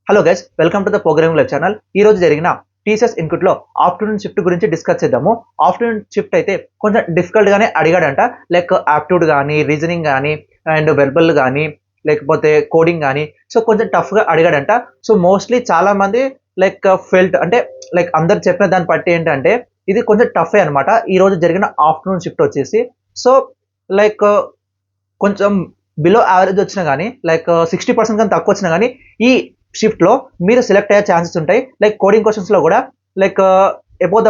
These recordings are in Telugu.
Hello guys, welcome to the programming live channel. ఈ రోజు జరిగిన టీసీఎస్ ఇన్పుట్ లో ఆఫ్టర్నూన్ షిఫ్ట్ గురించి డిస్కస్ చేద్దాము. ఆఫ్టర్నూన్ షిఫ్ట్ అయితే కొంచెం డిఫికల్ట్ గానే అడిగాడంట. లైక్ ఆప్టిట్యూడ్ కానీ, రీజనింగ్ కానీ, అండ్ వెర్బల్ కానీ, లేకపోతే కోడింగ్ కానీ, సో కొంచెం టఫ్ గా అడిగాడంట. సో మోస్ట్లీ చాలా మంది లైక్ ఫెల్ట్ అంటే లైక్ అందరు చెప్పిన దాన్ని బట్టి ఏంటంటే ఇది కొంచెం టఫే అనమాట. ఈ రోజు జరిగిన ఆఫ్టర్నూన్ షిఫ్ట్ వచ్చేసి సో లైక్ కొంచెం బిలో యావరేజ్ వచ్చినా కానీ లైక్ 60% కానీ తక్కువ వచ్చినా కానీ ఈ షిఫ్ట్ లో మీరు సెలెక్ట్ అయ్యే ఛాన్సెస్ ఉంటాయి. లైక్ కోడింగ్ క్వశ్చన్స్ లో కూడా like above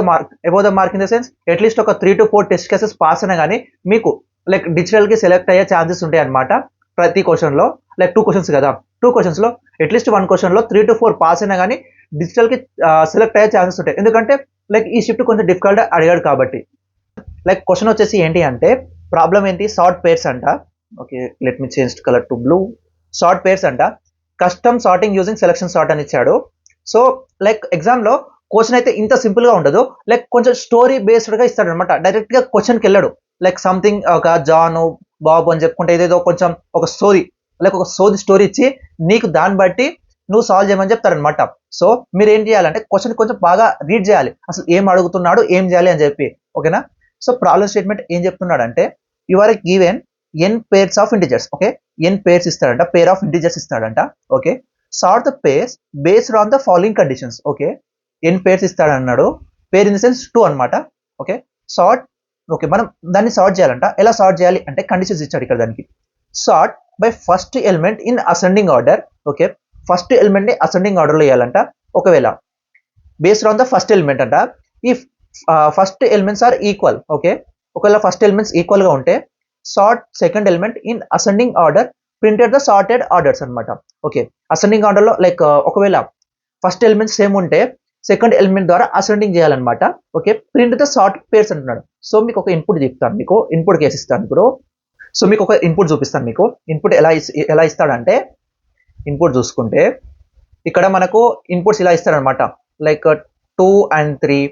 the mark in the sense at least ఒక 3 to 4 టెస్ట్ కేసెస్ పాస్ అయినా కానీ మీకు లైక్ డిజిటల్ కి సెలెక్ట్ అయ్యే ఛాన్సెస్ ఉంటాయి అనమాట. ప్రతి క్వశ్చన్ లో లైక్ 2 క్వశ్చన్స్ కదా, 2 క్వశ్చన్స్ లో అట్లీస్ట్ 1 క్వశ్చన్ లో 3 to 4 పాస్ అయినా కానీ డిజిటల్ కి సెలెక్ట్ అయ్యే ఛాన్సెస్ ఉంటాయి. ఎందుకంటే లైక్ ఈ షిఫ్ట్ కొంచెం డిఫికల్ట్ అడిగాడు కాబట్టి. లైక్ క్వశ్చన్ వచ్చేసి ఏంటి అంటే ప్రాబ్లం ఏంటి, సార్ట్ పేర్స్ అంట. Okay, let me change colour to blue. Sort pairs అంట, custom sorting using selection sort అని ఇచ్చాడు. సో లైక్ ఎగ్జామ్ లో క్వశ్చన్ అయితే ఇంత సింపుల్ గా ఉండదు, లైక్ కొంచెం స్టోరీ బేస్డ్ గా ఇస్తాడు అనమాట. డైరెక్ట్ గా క్వశ్చన్ కి వెళ్ళాడు. లైక్ సంథింగ్ ఒక జాను బాబు అని చెప్పుకుంటే ఏదేదో కొంచెం ఒక స్టోరీ, లైక్ ఒక స్టోరీ ఇచ్చి నీకు దాన్ని బట్టి నువ్వు సాల్వ్ చేయమని చెప్తారనమాట. సో మీరు ఏం చేయాలంటే క్వశ్చన్ కొంచెం బాగా రీడ్ చేయాలి, అసలు ఏం అడుగుతున్నాడు, ఏం చేయాలి అని చెప్పి. ఓకేనా? సో ప్రాబ్లం స్టేట్మెంట్ ఏం చెప్తున్నాడు అంటే you are given N pairs of integers. Okay, N pairs ఇస్తాడంట, పేర్ ఆఫ్ ఇంటిజర్స్ ఇస్తాడంట. Okay, sort the pairs based on the following conditions. Okay, N pairs ఇస్తాడన్నాడు, పేర్ ఇన్ ద సెన్స్ 2 అనమాట. Okay, sort. ఓకే, మనం దాన్ని సార్ట్ చేయాలంట. ఎలా సార్ట్ చేయాలి అంటే కండిషన్స్ ఇచ్చాడు ఇక్కడ దానికి. Sort by first element in ascending order. Okay, first element ని అసెండింగ్ ఆర్డర్ లో వేయాలంట. ఒకవేళ based on the first element అంట, ఈ first elements are equal. Okay, ఒకవేళ ఫస్ట్ ఎలిమెంట్స్ ఈక్వల్ గా ఉంటే sort second element in ascending order, printed the sorted orders అనమాట. ఓకే, అసెండింగ్ ఆర్డర్ లో లైక్ ఒకవేళ ఫస్ట్ ఎలిమెంట్స్ సేమ్ ఉంటే సెకండ్ ఎలిమెంట్ ద్వారా అసెండింగ్ చేయాలన్నమాట. Okay, print the sort pairs అంటున్నాడు. సో మీకు ఒక ఇన్పుట్ చెప్తాను, మీకు ఇన్పుట్ కేసు ఇస్తాను ఇప్పుడు. సో మీకు ఒక ఇన్పుట్ చూపిస్తాను. మీకు ఇన్పుట్ ఎలా ఇస్తాడంటే ఇన్పుట్ చూసుకుంటే ఇక్కడ మనకు ఇన్పుట్స్ ఇలా ఇస్తాడనమాట. Like 2 and 3,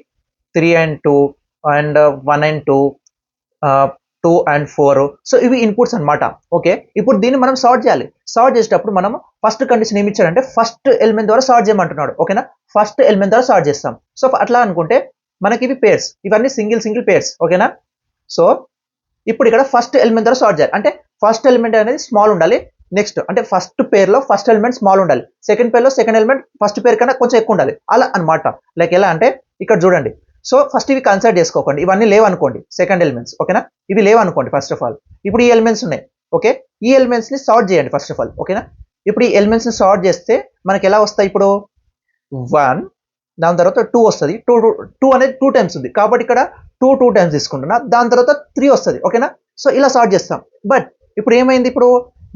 3 and 2, and 1 and 2, 2 and 4. So ఇవి ఇన్పుట్స్ అనమాట. ఓకే, ఇప్పుడు దీన్ని మనం సార్ట్ చేయాలి. సార్ట్ చేసేటప్పుడు మనం ఫస్ట్ కండిషన్ ఏమి ఇచ్చాడంటే ఫస్ట్ ఎలిమెంట్ ద్వారా సార్ట్ చేయమంటున్నాడు. ఓకేనా? ఫస్ట్ ఎలిమెంట్ ద్వారా సార్ట్ చేస్తాం. సో అట్లా అనుకుంటే మనకి ఇవి పేర్స్, ఇవన్నీ సింగిల్ పేర్స్. ఓకేనా? సో ఇప్పుడు ఇక్కడ ఫస్ట్ ఎలిమెంట్ ద్వారా సార్ట్ చేయాలి అంటే ఫస్ట్ ఎలిమెంట్ అనేది స్మాల్ ఉండాలి. నెక్స్ట్ అంటే ఫస్ట్ పేర్ లో ఫస్ట్ ఎలిమెంట్ స్మాల్ ఉండాలి, సెకండ్ పేర్ లో సెకండ్ ఎలిమెంట్ ఫస్ట్ పేర్ కన్నా కొంచెం ఎక్కువ ఉండాలి, అలా అనమాట. లైక్ ఎలా అంటే ఇక్కడ చూడండి. సో ఫస్ట్ ఇవి కన్సిడర్ చేసుకోకండి, ఇవన్నీ లేవనుకోండి సెకండ్ ఎలిమెంట్స్. ఓకేనా? ఇవి లేవనుకోండి ఫస్ట్ ఆఫ్ ఆల్. ఇప్పుడు ఈ ఎలిమెంట్స్ ఉన్నాయి. ఓకే, ఈ ఎలిమెంట్స్ ని సార్ట్ చేయండి ఫస్ట్ ఆఫ్ ఆల్. ఓకేనా? ఇప్పుడు ఈ ఎలిమెంట్స్ ని సార్ట్ చేస్తే మనకి ఎలా వస్తాయి, ఇప్పుడు 1, దాని తర్వాత 2 వస్తుంది. 2 అనేది 2 టైమ్స్ ఉంది కాబట్టి ఇక్కడ 2 టైమ్స్ తీసుకుంటున్నా. దాని తర్వాత 3 వస్తుంది. ఓకేనా? సో ఇలా సార్ట్ చేస్తాం. బట్ ఇప్పుడు ఏమైంది, ఇప్పుడు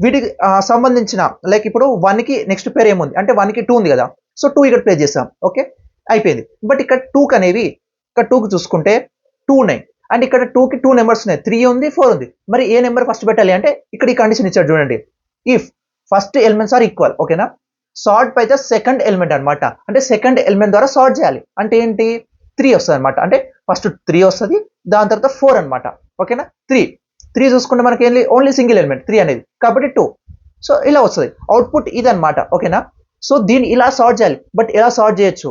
వీటికి సంబంధించిన లైక్ ఇప్పుడు 1 కి నెక్స్ట్ పేర్ ఏముంది అంటే 1 కి 2 ఉంది కదా. సో 2 ఇక్కడ ప్లేస్ చేస్తాం. ఓకే, అయిపోయింది. బట్ ఇక్కడ 2 అనేవి ఇక్కడ 2 కి చూసుకుంటే 2 ఉన్నాయి, అండ్ ఇక్కడ 2 కి 2 నెంబర్స్ ఉన్నాయి, 3 ఉంది, 4 ఉంది. మరి ఏ నెంబర్ ఫస్ట్ పెట్టాలి అంటే ఇక్కడ ఈ కండిషన్ ఇచ్చాడు చూడండి. If first elements are equal. ఓకేనా? Sort by the second element అనమాట. అంటే సెకండ్ ఎలిమెంట్ ద్వారా సార్ట్ చేయాలి అంటే ఏంటి, 3 వస్తుంది అనమాట. అంటే ఫస్ట్ 3 వస్తుంది, దాని తర్వాత 4 అనమాట. ఓకేనా? 3 చూసుకుంటే మనకి ఓన్లీ సింగిల్ ఎలిమెంట్ 3 అనేది కాబట్టి 2. సో ఇలా వస్తుంది అవుట్పుట్ ఇది అనమాట. ఓకేనా? సో దీన్ని ఇలా సార్ట్ చేయాలి. బట్ ఎలా సార్ట్ చేయొచ్చు,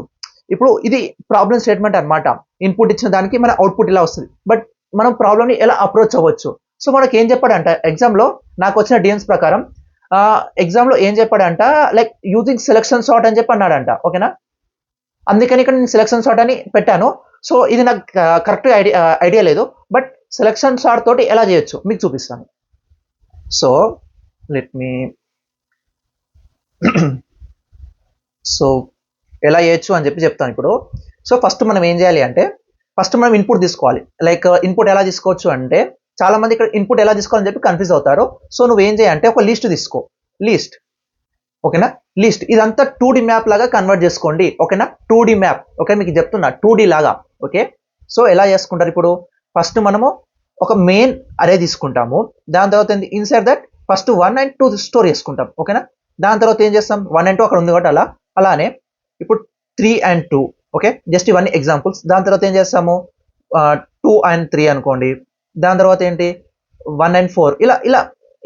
ఇప్పుడు ఇది ప్రాబ్లం స్టేట్మెంట్ అనమాట. ఇన్పుట్ ఇచ్చిన దానికి మన అవుట్పుట్ ఇలా వస్తుంది. బట్ మనం ప్రాబ్లమ్ ని ఎలా అప్రోచ్ అవ్వచ్చు. సో మనకి ఏం చెప్పాడంట ఎగ్జామ్ లో, నాకు వచ్చిన డిఎన్స్ ప్రకారం ఎగ్జామ్ లో ఏం చెప్పాడంట, లైక్ యూజింగ్ సెలక్షన్ సార్ట్ అని చెప్పి అన్నాడంట. ఓకేనా? అందుకని ఇక్కడ నేను సెలక్షన్ సార్ట్ అని పెట్టాను. సో ఇది నాకు కరెక్ట్ ఐడియా లేదు, బట్ సెలక్షన్ సార్ట్ తోటి ఎలా చేయొచ్చు మీకు చూపిస్తాను. సో లెట్ మీ సో ఎలా చేయొచ్చు అని చెప్పి చెప్తాను ఇప్పుడు. సో ఫస్ట్ మనం ఏం చేయాలి అంటే ఫస్ట్ మనం ఇన్పుట్ తీసుకోవాలి. లైక్ ఇన్పుట్ ఎలా తీసుకోవచ్చు అంటే చాలా మంది ఇక్కడ ఇన్పుట్ ఎలా తీసుకోవాలని చెప్పి కన్ఫ్యూజ్ అవుతారు. సో నువ్వు ఏం చేయాలంటే ఒక లిస్ట్ తీసుకో, లిస్ట్. ఓకేనా? లిస్ట్ ఇదంతా 2D మ్యాప్ లాగా కన్వర్ట్ చేసుకోండి. ఓకేనా? 2D map. ఓకే, మీకు చెప్తున్నా 2D లాగా. ఓకే, సో ఎలా చేసుకుంటారు ఇప్పుడు, ఫస్ట్ మనము ఒక మెయిన్ అరే తీసుకుంటాము. దాని తర్వాత inside that first 1 and 2 store చేసుకుంటాం. ఓకేనా? దాని తర్వాత ఏం చేస్తాం, 1 and 2 అక్కడ ఉంది కాబట్టి అలానే ఇప్పుడు 3 and 2. ఓకే, జస్ట్ ఇవన్నీ ఎగ్జాంపుల్స్. దాని తర్వాత ఏం చేస్తాము, 2 and 3 అనుకోండి. దాని తర్వాత ఏంటి 1 and 4.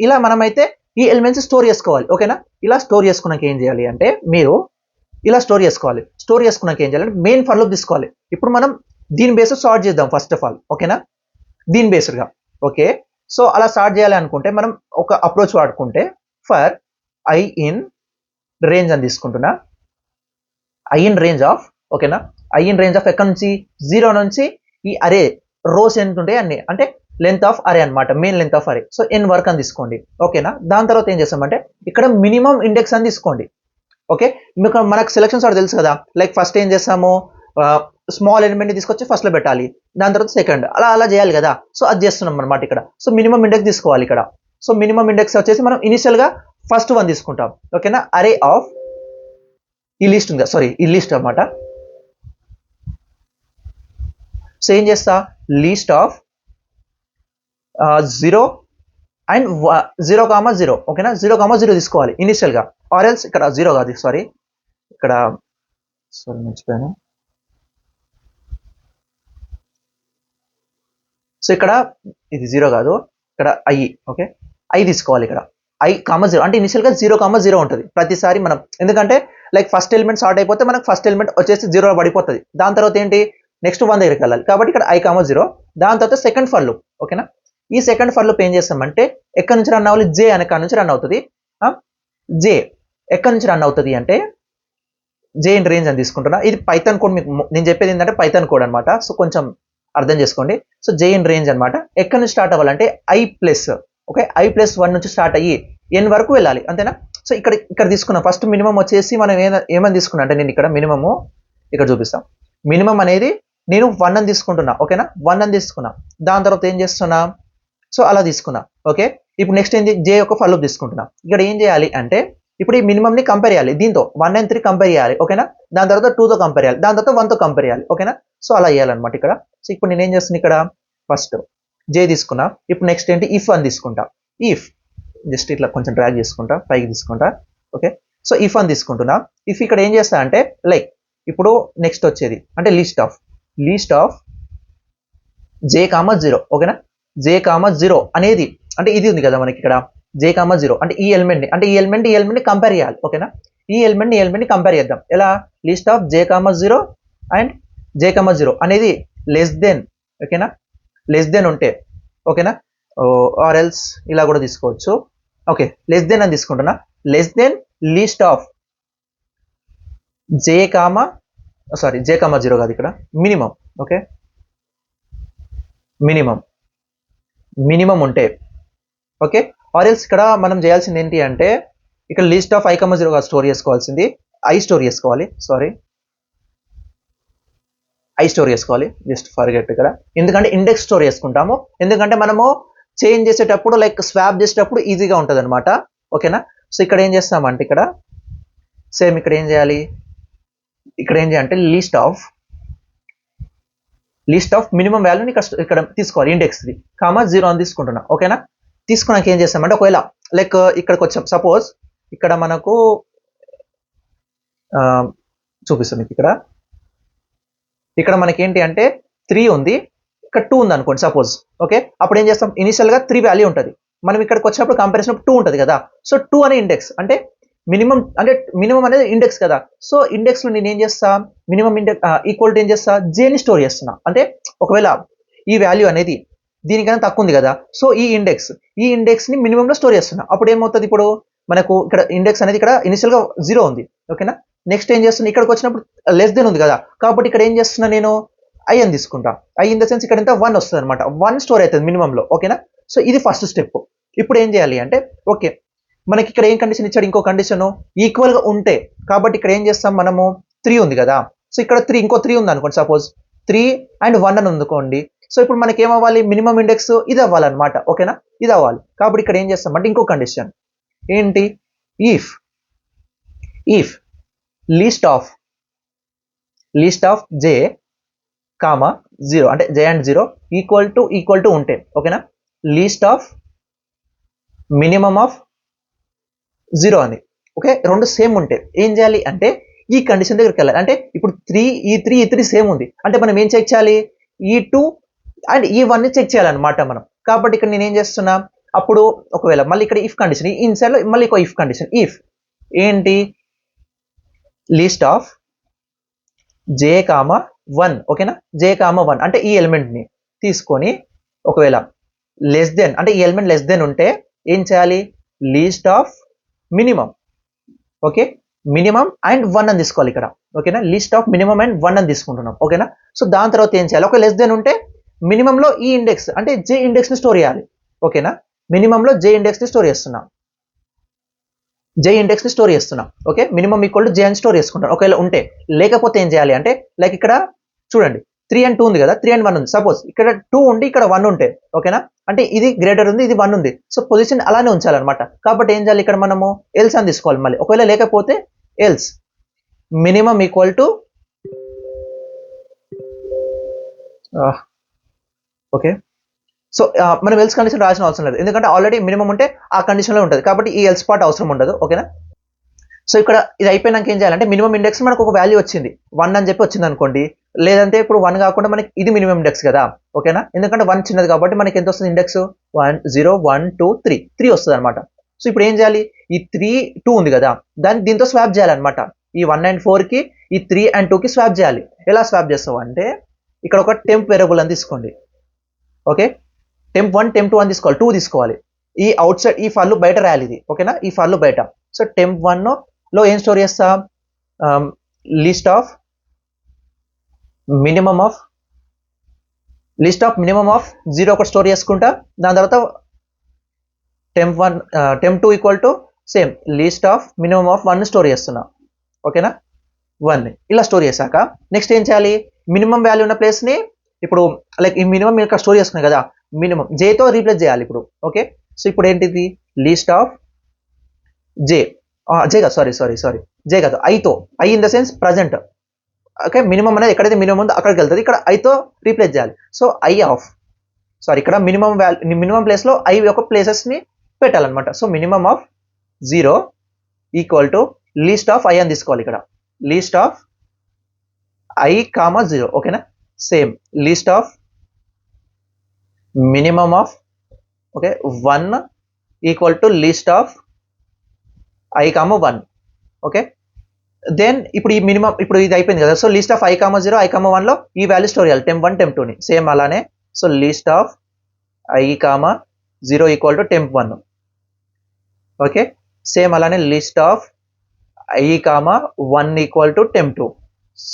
ఇలా మనమైతే ఈ ఎలిమెంట్స్ స్టోర్ చేసుకోవాలి. ఓకేనా? ఇలా స్టోర్ చేసుకున్నాక ఏం చేయాలి అంటే మీరు ఇలా స్టోర్ చేసుకోవాలి. స్టోర్ చేసుకున్నాక ఏం చేయాలంటే మెయిన్ ఫర్ లూప్ తీసుకోవాలి. ఇప్పుడు మనం దీని బేస్ సార్ట్ చేద్దాం ఫస్ట్ ఆఫ్ ఆల్, ఓకేనా? దీని బేస్డ్గా, ఓకే. సో అలా స్టార్ట్ చేయాలి అనుకుంటే మనం ఒక అప్రోచ్ వాడుకుంటే ఫర్ ఐ ఇన్ రేంజ్ అని తీసుకుంటున్నా. ఐ ఇన్ రేంజ్ ఆఫ్, ఓకేనా? ఐ ఇన్ రేంజ్ ఆఫ్ ఎక్కడి నుంచి 0 నుంచి ఈ అరే రోస్ ఎంత ఉంటాయి అన్ని, అంటే లెంత్ ఆఫ్ అరే అనమాట, మెయిన్ లెంత్ ఆఫ్ అరే. సో ఎన్ వర్క్ అని తీసుకోండి, ఓకేనా? దాని తర్వాత ఏం చేస్తామంటే ఇక్కడ మినిమం ఇండెక్స్ అని తీసుకోండి, ఓకే. మీకు మనకు సెలక్షన్స్ ఆర్డర్ తెలుసు కదా, లైక్ ఫస్ట్ ఏం చేస్తాము, స్మాల్ ఎలిమెంట్ని తీసుకొచ్చి ఫస్ట్లో పెట్టాలి, దాని తర్వాత సెకండ్, అలా అలా చేయాలి కదా. సో అది చేస్తున్నాం అనమాట ఇక్కడ. సో మినిమం ఇండెక్స్ తీసుకోవాలి ఇక్కడ. సో మినిమం ఇండెక్స్ వచ్చేసి మనం ఇనిషియల్గా ఫస్ట్ వన్ తీసుకుంటాం, ఓకేనా? అరే ఆఫ్ ఈ లిస్ట్ ఉందా, సారీ ఈ లిస్ట్ అనమాట. సో ఏం చేస్తా, లిస్ట్ ఆఫ్ 0 అండ్ 0,0, ఓకేనా? 0,0 తీసుకోవాలి ఇనిషియల్గా, ఆర్ ఎల్స్ ఇక్కడ 0 కాదు, సారీ ఇక్కడ మర్చిపోయాను. సో ఇక్కడ ఇది 0 కాదు, ఇక్కడ ఐ, ఓకే, ఐ తీసుకోవాలి ఇక్కడ. ఐ కామ 0 అంటే ఇనిషియల్గా 0,0 ఉంటుంది ప్రతిసారి మనం, ఎందుకంటే లైక్ ఫస్ట్ ఎలిమెంట్ స్టార్ట్ అయిపోతే మనకు ఫస్ట్ ఎలిమెంట్ వచ్చేసి 0 పడిపోతుంది. దాని తర్వాత ఏంటి, నెక్స్ట్ 1 దగ్గరికి వెళ్ళాలి, కాబట్టి ఇక్కడ ఐ కామ 0. దాని తర్వాత సెకండ్ ఫర్ లూప్, ఓకేనా? ఈ సెకండ్ ఫర్ లూప్ ఏం చేస్తామంటే ఎక్కడి నుంచి రన్ అవ్వాలి, జే అనే కాడ నుంచి రన్ అవుతుంది. జే ఎక్కడి నుంచి రన్ అవుతుంది అంటే జే ఇన్ రేంజ్ అని తీసుకుంటున్నా. ఇది పైథాన్ కోడ్, మీకు నేను చెప్పేది ఏంటంటే పైథాన్ కోడ్ అనమాట. సో కొంచెం అర్థం చేసుకోండి. సో జే ఇన్ రేంజ్ అనమాట. ఎక్కడి నుంచి స్టార్ట్ అవ్వాలంటే I plus, okay, I plus 1 నుంచి స్టార్ట్ అయ్యి ఎన్ వరకు వెళ్ళాలి, అంతేనా? సో ఇక్కడ తీసుకున్నాం ఫస్ట్ మినిమం వచ్చేసి మనం ఏమని తీసుకున్నా అంటే, నేను ఇక్కడ మినిమము ఇక్కడ చూపిస్తాం. మినిమం అనేది నేను 1 అని తీసుకుంటున్నా, ఓకేనా? 1 అని తీసుకున్నా. దాని తర్వాత ఏం చేస్తున్నా, సో అలా తీసుకున్నా, ఓకే. ఇప్పుడు నెక్స్ట్ ఏంటి, జే యొక్క ఫర్ లూప్ తీసుకుంటున్నా. ఇక్కడ ఏం చేయాలి అంటే ఇప్పుడు ఈ మినిమంని కంపేర్ చేయాలి దీంతో, 1 and 3 కంపేర్ చేయాలి, ఓకేనా? దాని తర్వాత 2తో కంపేర్ చేయాలి, దాని తర్వాత 1తో కంపేర్ చేయాలి, ఓకేనా? సో అలా చేయాలన్నమాట ఇక్కడ. సో ఇప్పుడు నేను ఏం చేస్తున్నా, ఇక్కడ ఫస్ట్ జే తీసుకున్నా. ఇప్పుడు నెక్స్ట్ ఏంటి, ఇఫ్ అని తీసుకుంటా. ఇఫ్ జస్ట్ ఇట్లా కొంచెం డ్రాగ్ చేసుకుంటా, పైకి తీసుకుంటా, ఓకే. సో ఇఫ్ అని తీసుకుంటున్నా. ఇఫ్ ఇక్కడ ఏం చేస్తా అంటే లైక్ ఇప్పుడు నెక్స్ట్ వచ్చేది అంటే లిస్ట్ ఆఫ్ జే కామా 0, ఓకేనా? జే కామా 0 అనేది అంటే ఇది ఉంది కదా మనకి ఇక్కడ, జే కామా 0 అంటే ఈ ఎలిమెంట్ని కంపేర్ చేయాలి, ఓకేనా? ఈ ఎలిమెంట్ని కంపేర్ చేద్దాం ఎలా, list of J comma 0 and J comma 0 అనేది లెస్ దెన్, ఓకేనా? లెస్ దెన్ ఉంటే, ఓకేనా? ఆర్ ఎల్స్ ఇలా కూడా తీసుకోవచ్చు, ఓకే. లెస్ దెన్ అని తీసుకుంటున్నా. Less than list of J comma 0 కాదు ఇక్కడ, మినిమం, ఓకే. మినిమం ఉంటే, ఓకే. ఆర్ ఎల్స్ ఇక్కడ మనం చేయాల్సింది ఏంటి అంటే ఇక్కడ లిస్ట్ ఆఫ్ ఐ కామా 0 కాదు స్టోర్ చేసుకోవాల్సింది, ఐ స్టోర్ చేసుకోవాలి, జస్ట్ ఫర్గెట్ ఇక్కడ. ఎందుకంటే ఇండెక్స్ స్టోర్ చేసుకుంటాము, ఎందుకంటే మనము చేంజ్ చేసేటప్పుడు లైక్ స్వాప్ చేసేటప్పుడు ఈజీగా ఉంటుంది అనమాట, ఓకేనా? సో ఇక్కడ ఏం చేస్తామంటే ఇక్కడ సేమ్ ఇక్కడ ఏం చేయాలి, ఇక్కడ ఏం చేయాలంటే లిస్ట్ ఆఫ్ మినిమం వాల్యూని ఇక్కడ తీసుకోవాలి, ఇండెక్స్ది కామా 0 అని తీసుకుంటున్నా, ఓకేనా? తీసుకున్నాక ఏం చేస్తామంటే ఒకవేళ లైక్ ఇక్కడికి వచ్చాం, సపోజ్ ఇక్కడ మనకు చూపిస్తాం ఇక్కడ మనకి ఏంటి అంటే 3 ఉంది, ఇక్కడ 2 ఉంది అనుకోండి సపోజ్, ఓకే. అప్పుడు ఏం చేస్తాం, ఇనిషియల్గా 3 వాల్యూ ఉంటుంది, మనం ఇక్కడికి వచ్చినప్పుడు కంపారిజన్ 2 ఉంటుంది కదా. సో 2 అనే ఇండెక్స్ అంటే మినిమం అనేది ఇండెక్స్ కదా. సో ఇండెక్స్లో నేను ఏం చేస్తా, మినిమం ఇండెక్స్ ఈక్వల్ టు ఏం చేస్తా, జేని స్టోర్ చేస్తున్నా. అంటే ఒకవేళ ఈ వాల్యూ అనేది దీనికన్నా తక్కువ ఉంది కదా, సో ఈ ఇండెక్స్ని మినిమంలో స్టోర్ చేస్తున్నా. అప్పుడు ఏమవుతుంది, ఇప్పుడు మనకు ఇక్కడ ఇండెక్స్ అనేది ఇక్కడ ఇనిషియల్గా 0 ఉంది, ఓకేనా? నెక్స్ట్ ఏం చేస్తున్నా, ఇక్కడికి వచ్చినప్పుడు లెస్ దెన్ ఉంది కదా, కాబట్టి ఇక్కడ ఏం చేస్తున్నా, నేను ఐ అని తీసుకుంటా. ఐ ఇన్ ద సెన్స్ ఇక్కడ ఎంత 1 వస్తుంది అనమాట, 1 స్టోర్ అవుతుంది మినిమంలో, ఓకేనా? సో ఇది ఫస్ట్ స్టెప్. ఇప్పుడు ఏం చేయాలి అంటే ఓకే, మనకి ఇక్కడ ఏం కండిషన్ ఇచ్చాడు, ఇంకో కండిషన్ ఈక్వల్గా ఉంటే, కాబట్టి ఇక్కడ ఏం చేస్తాం, మనము 3 ఉంది కదా, సో ఇక్కడ ఇంకో 3 ఉంది అనుకోండి, సపోజ్ 3 and 1 అని ఉందుకోండి. సో ఇప్పుడు మనకి ఏమవ్వాలి, మినిమం ఇండెక్స్ ఇది అవ్వాలన్నమాట, ఓకేనా? ఇది అవ్వాలి. కాబట్టి ఇక్కడ ఏం చేస్తాం అంటే ఇంకో కండిషన్ ఏంటి, if list of J comma 0 అంటే జే అండ్ 0 ఈక్వల్ టు ఉంటే, ఓకేనా? లిస్ట్ ఆఫ్ మినిమం ఆఫ్ 0 అని, ఓకే. రెండు సేమ్ ఉంటే ఏం చేయాలి అంటే ఈ కండిషన్ దగ్గరికి వెళ్ళాలి. అంటే ఇప్పుడు 3 సేమ్ ఉంది అంటే మనం ఏం చెక్ చేయాలి, ఈ 2 అండ్ ఈ 1ని చెక్ చేయాలన్నమాట మనం. కాబట్టి ఇక్కడ నేను ఏం చేస్తున్నా, అప్పుడు ఒకవేళ మళ్ళీ ఇక్కడ ఇఫ్ కండిషన్, ఈ ఇన్సైడ్లో మళ్ళీ ఒక ఇఫ్ కండిషన్, ఇఫ్ ఏంటి, లిస్ట్ ఆఫ్ జే కామా 1, ఓకేనా, జే కామా 1 అంటే ఈ ఎలిమెంట్ని తీసుకొని ఒకవేళ లెస్ దెన్ అంటే ఈ ఎలిమెంట్ లెస్ దెన్ ఉంటే ఏం చేయాలి, list of minimum, okay, minimum and 1 అని తీసుకోవాలి ఇక్కడ, ఓకేనా, లిస్ట్ ఆఫ్ మినిమం అండ్ 1 అని తీసుకుంటున్నాం, ఓకేనా. సో దాని తర్వాత ఏం చేయాలి, ఒక లెస్ దెన్ ఉంటే మినిమంలో ఈ ఇండెక్స్ అంటే జే ఇండెక్స్ని స్టోర్ చేయాలి, ఓకేనా, మినిమంలో జే ఇండెక్స్ని స్టోర్ చేస్తున్నాం, జే ఇండెక్స్ ని స్టోర్ చేస్తున్నాం, ఓకే, మినిమం ఈక్వల్ టు జే అని స్టోర్ చేసుకుంటాం ఒకవేళ ఉంటే. లేకపోతే ఏం చేయాలి అంటే లైక్ ఇక్కడ చూడండి 3 and 2 ఉంది కదా, 3 and 1 ఉంది, సపోజ్ ఇక్కడ 2 ఉండి ఇక్కడ 1 ఉంటే, ఓకేనా, అంటే ఇది గ్రేటర్ ఉంది ఇది 1 ఉంది, సో పొజిషన్ అలానే ఉంచాలన్నమాట. కాబట్టి ఏం చేయాలి ఇక్కడ మనము ఎల్స్ అని తీసుకోవాలి మళ్ళీ, ఒకవేళ లేకపోతే else minimum equal to okay. So మనం ఎల్స్ కండిషన్ రాసిన అవసరం లేదు, ఎందుకంటే ఆల్రెడీ మినిమం ఉంటే ఆ కండిషన్లో ఉంటుంది, కాబట్టి ఈ ఎల్స్ పార్ట్ అవసరం ఉండదు, ఓకేనా. సో ఇక్కడ ఇది అయిపోయినాక ఏం చేయాలంటే మినిమం ఇండెక్స్ మనకు ఒక వాల్యూ వచ్చింది 1 అని చెప్పి వచ్చింది అనుకోండి, లేదంటే ఇప్పుడు 1 కాకుండా మనకి ఇది మినిమం ఇండెక్స్ కదా, ఓకేనా, ఎందుకంటే 1 చిన్నది కాబట్టి మనకి ఎంత వస్తుంది ఇండెక్స్ 1 0 1 2 3 వస్తుంది అనమాట. సో ఇప్పుడు ఏం చేయాలి, ఈ 3 2 ఉంది కదా, దాన్ని దీంతో స్వాప్ చేయాలన్నమాట, ఈ 1 and 4కి ఈ 3 and 2కి స్వాప్ చేయాలి. ఎలా స్వాప్ చేస్తావు అంటే ఇక్కడ ఒక టెంప్ వేరియబుల్ అని తీసుకోండి, ఓకే, టెంప్ 1 టెంప్ 2 అని తీసుకోవాలి, 2 తీసుకోవాలి, ఈ అవుట్ సైడ్ ఈ ఫాల్ బయట రాయాలి ఇది, ఓకేనా, ఈ ఫాల్ బయట. సో టెంప్ 1 లో ఏం స్టోర్ చేస్తా, లిస్ట్ ఆఫ్ మినిమం ఆఫ్ 0 ఒకటి స్టోర్ చేసుకుంటా, దాని తర్వాత temp 2 equal to same list of minimum of 1 store చేస్తున్నా, ఓకేనా, 1 ఇలా స్టోర్ చేశాక నెక్స్ట్ ఏం చేయాలి, మినిమం వాల్యూ ఉన్న ప్లేస్ని ఇప్పుడు లైక్ ఈ మినిమం మీరు ఇక్కడ స్టోర్ చేసుకున్నాయి కదా, మినిమం జేతో రీప్లేస్ చేయాలి ఇప్పుడు, ఓకే. సో ఇప్పుడు ఏంటిది లిస్ట్ ఆఫ్ జే కాదు, సారీ జే కాదు, ఐతో, I in the sense present, okay, minimum అనేది ఎక్కడైతే మినిమం ఉందో అక్కడికి వెళ్తుంది, ఇక్కడ ఐతో రీప్లేస్ చేయాలి. సో ఐ ఆఫ్ ఇక్కడ మినిమం ప్లేస్లో ఐ యొక్క ప్లేసెస్ని పెట్టాలన్నమాట. So minimum of 0 equal to list of I అని తీసుకోవాలి ఇక్కడ, లిస్ట్ ఆఫ్ ఐ కామా 0, ఓకేనా, same list of minimum of okay 1 equal to list of I comma 1, okay. Then ఇప్పుడు ఈ మినిమం ఇప్పుడు ఇది అయిపోయింది కదా, so list of I comma 0 I comma 1లో ఈ వాల్యూ స్టోర్ చేయాలి, టెంప్ 1 టెంప్ 2ని సేమ్ అలానే. So list of I comma 0 equal to temp 1, okay, same అలానే list of I comma 1 equal to temp 2.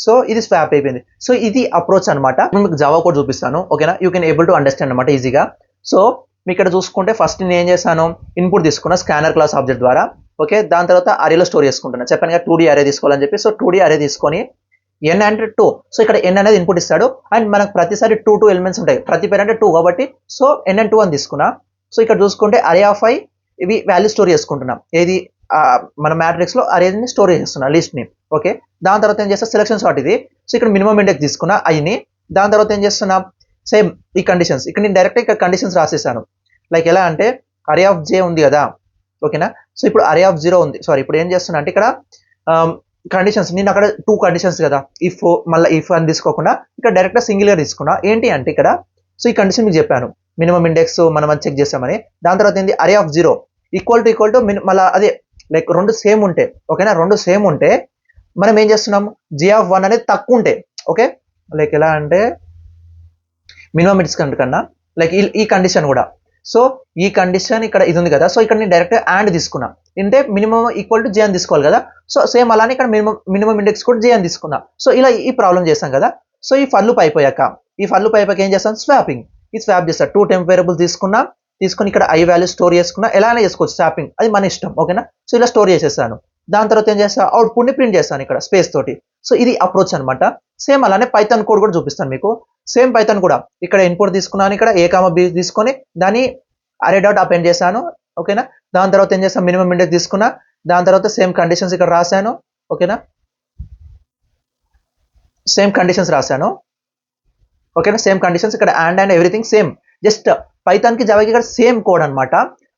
So ఇది స్వాప్ అయిపోయింది. సో ఇది అప్రోచ్ అనమాట. మీకు జావా కోడ్ చూపిస్తాను, ఓకేనా, you can able to understand అనమాట ఈజీగా. సో మీ ఇక్కడ చూసుకుంటే ఫస్ట్ నేను ఏం చేశాను, ఇన్పుట్ తీసుకున్న స్కానర్ క్లాస్ ఆబ్జెక్ట్ ద్వారా, ఓకే, దాని తర్వాత అరేలో స్టోర్ చేసుకుంటున్నా, చెప్పాను కదా 2D అరే తీసుకోవాలని చెప్పి. సో 2D అరే తీసుకొని n అంటే 2, సో ఇక్కడ n అనేది ఇన్పుట్ ఇస్తాడు, అండ్ మనకు ప్రతిసారి 2 ఎలిమెంట్స్ ఉంటాయి, ప్రతి పేరు అంటే 2 కాబట్టి సో n and 2 అని తీసుకున్నా. సో ఇక్కడ చూసుకుంటే అరే ఆఫ్ ఐ ఇవి వాల్యూ స్టోర్ చేసుకుంటున్నాం, ఏది మన మ్యాట్రిక్స్లో అరేని స్టోర్ చేస్తున్నా లిస్ట్ని, ఓకే. దాని తర్వాత ఏం చేస్తా సెలక్షన్ సార్ట్ ఇది, సో ఇక్కడ మినిమం ఇండెక్స్ తీసుకున్నా ఐని, దాని తర్వాత ఏం చేస్తున్నా సేమ్ ఈ కండిషన్స్ ఇక్కడ నేను డైరెక్ట్గా ఇక్కడ కండిషన్స్ రాసేసాను, లైక్ ఎలా అంటే అరే ఆఫ్ జే ఉంది కదా, ఓకేనా. సో ఇప్పుడు అరే ఆఫ్ 0 ఉంది, సారీ ఇప్పుడు ఏం చేస్తున్నా అంటే ఇక్కడ కండిషన్స్ నేను అక్కడ 2 కండిషన్స్ కదా, ఇఫ్ మళ్ళీ ఇఫ్ అని తీసుకోకుండా ఇక్కడ డైరెక్ట్గా సింగిల్గా తీసుకున్నా. ఏంటి అంటే ఇక్కడ సో ఈ కండిషన్ మీకు చెప్పాను, మినిమం ఇండెక్స్ మనం అది చెక్ చేస్తామని. దాని తర్వాత ఏంటి అరే ఆఫ్ 0 ఈక్వల్ టు మళ్ళీ అదే లైక్ 2 సేమ్ ఉంటే, ఓకేనా, 2 సేమ్ ఉంటే మనం ఏం చేస్తున్నాం జే ఆఫ్ 1 అనేది తక్కువ ఉంటే, ఓకే, లైక్ ఎలా అంటే మినిమం ఇండెక్స్ కన్నా లైక్ ఈ కండిషన్ కూడా. సో ఈ కండిషన్ ఇక్కడ ఇది ఉంది కదా, సో ఇక్కడ నేను డైరెక్ట్ అండ్ తీసుకున్నా, అంటే మినిమం ఈక్వల్ టు జే అని తీసుకోవాలి కదా. సో సేమ్ అలానే ఇక్కడ మినిమం ఇండెక్స్ కూడా జే అని తీసుకున్నా. సో ఇలా ఈ ప్రాబ్లం చేస్తాం కదా. సో ఈ ఫర్ లూప్ అయిపోయాక ఏం చేస్తాను స్వాపింగ్, ఈ స్వాప్ చేస్తా 2 టెంప్ వేరియబుల్ తీసుకుని ఇక్కడ ఐ వాల్యూ స్టోర్ చేసుకున్నా, ఎలానే చేసుకోవచ్చు స్వాపింగ్, అది మన ఇష్టం, ఓకేనా. సో ఇలా స్టోర్ చేసేసాను. దాని తర్వాత ఏం చేస్తా అవుట్పుట్ని ప్రింట్ చేస్తాను ఇక్కడ స్పేస్ తోటి. సో ఇది అప్రోచ్ అనమాట. సేమ్ అలానే పైథాన్ కోడ్ కూడా చూపిస్తాను మీకు. సేమ్ పైథాన్ కూడా ఇక్కడ ఇన్పుట్ తీసుకున్నాను, ఇక్కడ ఏ కామా బి తీసుకొని దాన్ని అరే డాట్ అపెండ్ చేశాను, ఓకేనా. దాని తర్వాత ఏం చేస్తాను మినిమం ఇండెక్స్ తీసుకున్నా, దాని తర్వాత సేమ్ కండిషన్స్ ఇక్కడ రాశాను, ఓకేనా, సేమ్ కండిషన్స్ రాశాను, ఓకేనా, సేమ్ కండిషన్స్ ఇక్కడ అండ్ ఎవ్రీథింగ్ సేమ్. జస్ట్ పైథాన్కి జావాకి ఇక్కడ సేమ్ కోడ్ అనమాట,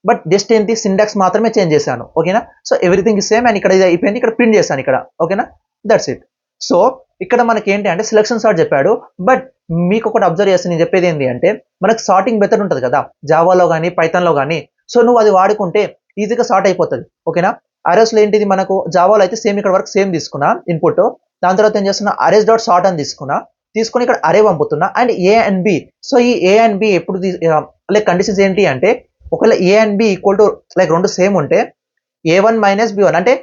బట్ జస్ట్ ఏంటి సింటాక్స్ మాత్రమే చేంజ్ చేశాను, ఓకేనా. సో ఎవ్రీథింగ్ సేమ్, అండ్ ఇక్కడ ఇది అయిపోయింది, ఇక్కడ ప్రింట్ చేశాను ఇక్కడ, ఓకేనా, దట్స్ ఇట్. సో ఇక్కడ మనకి ఏంటి అంటే సెలక్షన్ సార్ట్ చెప్పాడు, బట్ మీకు ఒకటి అబ్జర్వ్ చేస్తే నేను చెప్పేది ఏంటి అంటే మనకు సార్టింగ్ మెథడ్ ఉంటుంది కదా జావాలో కానీ పైథాన్లో కానీ. సో నువ్వు అది వాడుకుంటే ఈజీగా సార్ట్ అయిపోతుంది, ఓకేనా. అరేస్ లో ఏంటిది మనకు జావాలో అయితే సేమ్ ఇక్కడ వరకు సేమ్ తీసుకున్నా ఇన్పుట్. దాని తర్వాత ఏం చేస్తున్నా అరేస్ డాట్ సార్ట్ అని తీసుకొని ఇక్కడ అరే పంపుతున్నా and A and B. So ఈ ఏ అండ్ బి ఎప్పుడు లైక్ కండిషన్స్ ఏంటి అంటే ఒకవేళ A and B equal to like రెండు సేమ్ ఉంటే A1 మైనస్ B1 అంటే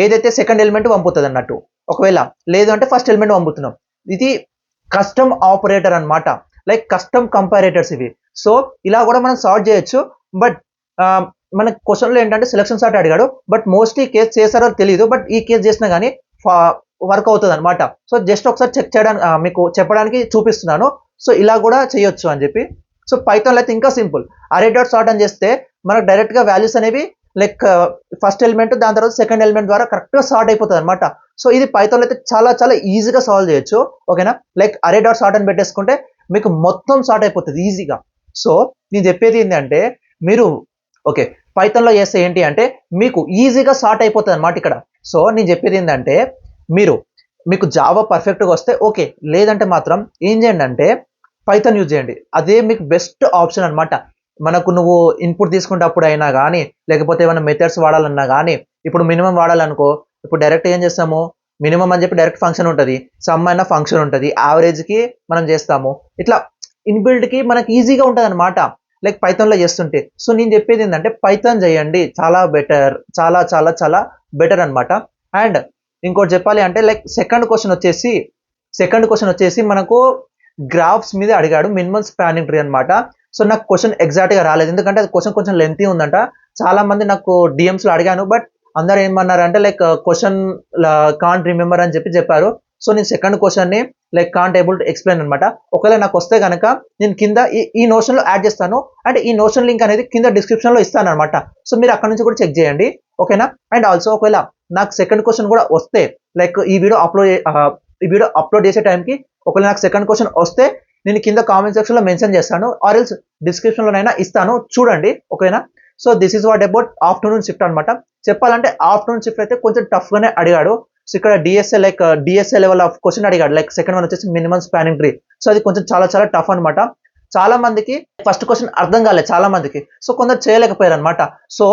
ఏదైతే సెకండ్ ఎలిమెంట్ పంపుతుంది అన్నట్టు. ఒకవేళ లేదు అంటే ఫస్ట్ ఎలిమెంట్ పంపుతున్నాం. ఇది కస్టమ్ ఆపరేటర్ అన్నమాట. లైక్ కస్టమ్ కంపారేటర్స్ ఇవి. సో ఇలా కూడా మనం సార్ట్ చేయొచ్చు. బట్ మన క్వశ్చన్లో ఏంటంటే సెలక్షన్ సార్ట్ అడిగాడు. బట్ మోస్ట్లీ కేసు చేశారో తెలియదు. బట్ ఈ కేసు చేసినా కానీ వర్క్ అవుతుంది అనమాట. సో జస్ట్ ఒకసారి చెక్ చేయడానికి మీకు చెప్పడానికి చూపిస్తున్నాను. సో ఇలా కూడా చేయొచ్చు అని చెప్పి. సో పైథాన్లో అయితే ఇంకా సింపుల్. అరే డాట్ సార్ట్ అని చేస్తే మనకు డైరెక్ట్గా వాల్యూస్ అనేవి లైక్ ఫస్ట్ ఎలిమెంట్ దాని తర్వాత సెకండ్ ఎలిమెంట్ ద్వారా కరెక్ట్గా సార్ట్ అయిపోతుంది అనమాట. సో ఇది పైథాన్లో అయితే చాలా చాలా ఈజీగా సాల్వ్ చేయొచ్చు. ఓకేనా, లైక్ అరే డాట్ సార్ట్ అని పెట్టేసుకుంటే మీకు మొత్తం సార్ట్ అయిపోతుంది ఈజీగా. సో నేను చెప్పేది ఏంటంటే మీరు ఓకే పైథాన్లో చేస్తే ఏంటి అంటే మీకు ఈజీగా సార్ట్ అయిపోతుంది అనమాట ఇక్కడ. సో నేను చెప్పేది ఏంటంటే మీకు జావా పర్ఫెక్ట్గా వస్తే ఓకే, లేదంటే మాత్రం ఏం చేయండి అంటే పైథాన్ యూజ్ చేయండి. అదే మీకు బెస్ట్ ఆప్షన్ అనమాట. మనకు నువ్వు ఇన్పుట్ తీసుకునేటప్పుడు అయినా కానీ లేకపోతే ఏమైనా మెథడ్స్ వాడాలన్నా కానీ ఇప్పుడు మినిమం వాడాలనుకో, ఇప్పుడు డైరెక్ట్ ఏం చేస్తాము మినిమం అని చెప్పి డైరెక్ట్ ఫంక్షన్ ఉంటుంది, సమ్ అయినా ఫంక్షన్ ఉంటుంది, యావరేజ్కి మనం చేస్తాము. ఇట్లా ఇన్బిల్డ్కి మనకి ఈజీగా ఉంటుంది అనమాట లైక్ పైథాన్లో చేస్తుంటే. సో నేను చెప్పేది ఏంటంటే పైథాన్ చేయండి, చాలా బెటర్, చాలా చాలా చాలా బెటర్ అనమాట. అండ్ ఇంకోటి చెప్పాలి అంటే లైక్ సెకండ్ క్వశ్చన్ వచ్చేసి మనకు గ్రాఫ్స్ మీద అడిగాడు, మినిమం స్పానింగ్ ట్రీ అనమాట. సో నాకు క్వశ్చన్ ఎగ్జాక్ట్గా రాలేదు, ఎందుకంటే అది క్వశ్చన్ కొంచెం లెంతీ ఉందంట. చాలా మంది నాకు డిఎమ్స్లో అడిగాను, బట్ అందరు ఏమన్నారు అంటే లైక్ క్వశ్చన్ కాంట్ రిమెంబర్ అని చెప్పారు. సో నేను సెకండ్ క్వశ్చన్ని like can't able to explain అనమాట. ఒకవేళ నాకు వస్తే కనుక నేను కింద ఈ నోషన్లో యాడ్ చేస్తాను, అంటే ఈ నోషన్ లింక్ అనేది కింద డిస్క్రిప్షన్లో ఇస్తాను అనమాట. సో మీరు అక్కడ నుంచి కూడా చెక్ చేయండి, ఓకేనా. అండ్ ఆల్సో ఒకవేళ నాకు సెకండ్ క్వశ్చన్ కూడా వస్తే లైక్ ఈ వీడియో అప్లోడ్ చేసే టైంకి ఒకవేళ నాకు సెకండ్ క్వశ్చన్ వస్తే నేను కింద కామెంట్ సెక్షన్లో మెన్షన్ చేస్తాను, ఆర్ ఎల్స్ డిస్క్రిప్షన్లోనైనా ఇస్తాను, చూడండి, ఓకేనా. So this is what about afternoon shift అనమాట. చెప్పాలంటే ఆఫ్టర్నూన్ షిఫ్ట్ అయితే కొంచెం టఫ్గానే అడిగాడు. సో ఇక్కడ డిఎస్ఏ లెవెల్ ఆఫ్ క్వశ్చన్ అడిగాడు, లైక్ సెకండ్ వన్ వచ్చేసి మినిమం స్పానింగ్ ట్రీ. సో అది కొంచెం చాలా చాలా టఫ్ అనమాట. చాలా మందికి ఫస్ట్ క్వశ్చన్ అర్థం కాలేదు చాలా మందికి, సో కొందరు చేయలేకపోయారు అనమాట. సో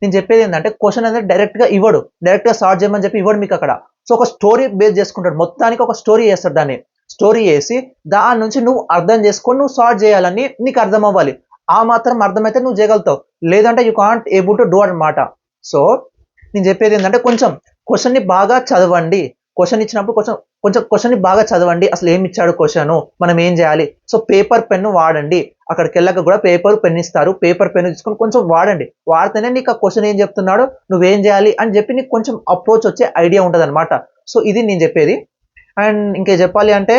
నేను చెప్పేది ఏంటంటే క్వశ్చన్ అనేది డైరెక్ట్గా సార్ట్ చేయమని చెప్పి ఇవ్వడు మీకు అక్కడ. సో ఒక స్టోరీ బేస్ చేసుకుంటాడు, మొత్తానికి ఒక స్టోరీ చేస్తాడు, దాన్ని స్టోరీ చేసి దాని నుంచి నువ్వు అర్థం చేసుకొని నువ్వు సార్ట్ చేయాలని నీకు అర్థం అవ్వాలి. ఆ మాత్రం అర్థమైతే నువ్వు చేయగలుగుతావు, లేదంటే you can't able to do అనమాట. సో నేను చెప్పేది ఏంటంటే కొంచెం క్వశ్చన్ని బాగా చదవండి. క్వశ్చన్ ఇచ్చినప్పుడు క్వశ్చన్ని బాగా చదవండి, అసలు ఏమి ఇచ్చాడు క్వశ్చన్, మనం ఏం చేయాలి. సో పేపర్ పెన్ను వాడండి, అక్కడికి వెళ్ళాక కూడా పేపర్ పెన్ ఇస్తారు, పేపర్ పెన్ను తీసుకొని కొంచెం వాడండి. వాడితేనే నీకు ఆ క్వశ్చన్ ఏం చెప్తున్నాడు, నువ్వేం చేయాలి అని చెప్పి నీకు కొంచెం అప్రోచ్ వచ్చే ఐడియా ఉంటుంది అనమాట. సో ఇది నేను చెప్పేది. అండ్ ఇంకే చెప్పాలి అంటే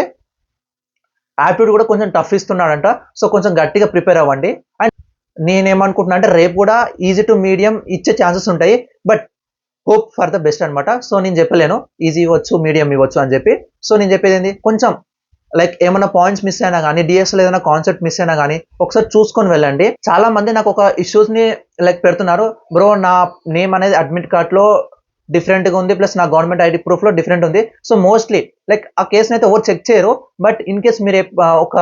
యాప్టిట్యూడ్ కూడా కొంచెం టఫ్ ఇస్తున్నాడంట, సో కొంచెం గట్టిగా ప్రిపేర్ అవ్వండి. అండ్ నేనేమనుకుంటున్నా అంటే రేపు కూడా ఈజీ టు మీడియం ఇచ్చే ఛాన్సెస్ ఉంటాయి, but hope for the best అనమాట. సో నేను చెప్పలేను ఈజీ ఇవ్వచ్చు మీడియం ఇవ్వచ్చు అని చెప్పి. సో నేను చెప్పేది ఏంది, కొంచెం లైక్ ఏమైనా పాయింట్స్ మిస్ అయినా కానీ డిఎస్లో ఏదైనా కాన్సెప్ట్ మిస్ అయినా కానీ ఒకసారి చూసుకొని వెళ్ళండి. చాలా మంది నాకు ఒక ఇష్యూస్ని లైక్ పెడుతున్నారు, బ్రో నా నేమ్ అనేది అడ్మిట్ కార్డ్లో డిఫరెంట్గా ఉంది, ప్లస్ నా గవర్నమెంట్ ఐడి ప్రూఫ్లో డిఫరెంట్ ఉంది. సో మోస్ట్లీ లైక్ ఆ కేసుని అయితే ఎవరు చెక్ చేయరు, బట్ ఇన్ కేస్ మీరు ఒక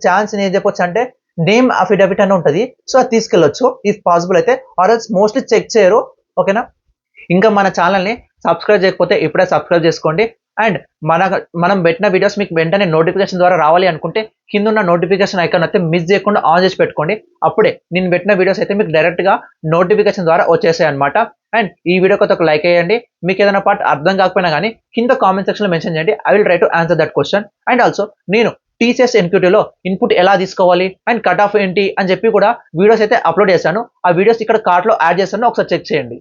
ఛాన్స్ ఏం చెప్పొచ్చు అంటే నేమ్ అఫిడవిట్ అని ఉంటుంది, సో అది తీసుకెళ్ళొచ్చు ఇఫ్ పాసిబుల్ అయితే, ఆర్ ఎల్స్ మోస్ట్లీ చెక్ చేయరు, ఓకేనా. ఇంకా మన ఛానల్ని సబ్స్క్రైబ్ చేయకపోతే ఇప్పుడే సబ్స్క్రైబ్ చేసుకోండి. అండ్ మనం పెట్టిన వీడియోస్ మీకు వెంటనే నోటిఫికేషన్ ద్వారా రావాలి అనుకుంటే కింద ఉన్న నోటిఫికేషన్ ఐకాన్ అయితే మిస్ చేయకుండా ఆన్ చేసి పెట్టుకోండి. అప్పుడే నేను పెట్టిన వీడియోస్ అయితే మీకు డైరెక్ట్గా నోటిఫికేషన్ ద్వారా వచ్చేసాయి అనమాట. అండ్ ఈ వీడియోకి ఒక లైక్ వేయండి. మీకు ఏదైనా పార్ట్ అర్థం కాకపోయినా కానీ కింద కామెంట్ సెక్షన్లో మెన్షన్ చేయండి, I will try to answer that question. And also నేను టీసీఎస్ ఎన్క్యూటీలో ఇన్పుట్ ఎలా తీసుకోవాలి అండ్ కట్ ఆఫ్ ఏంటి అని చెప్పి కూడా వీడియోస్ అయితే అప్లోడ్ చేశాను. ఆ వీడియోస్ ఇక్కడ కార్ట్లో యాడ్ చేస్తాను, ఒకసారి చెక్ చేయండి.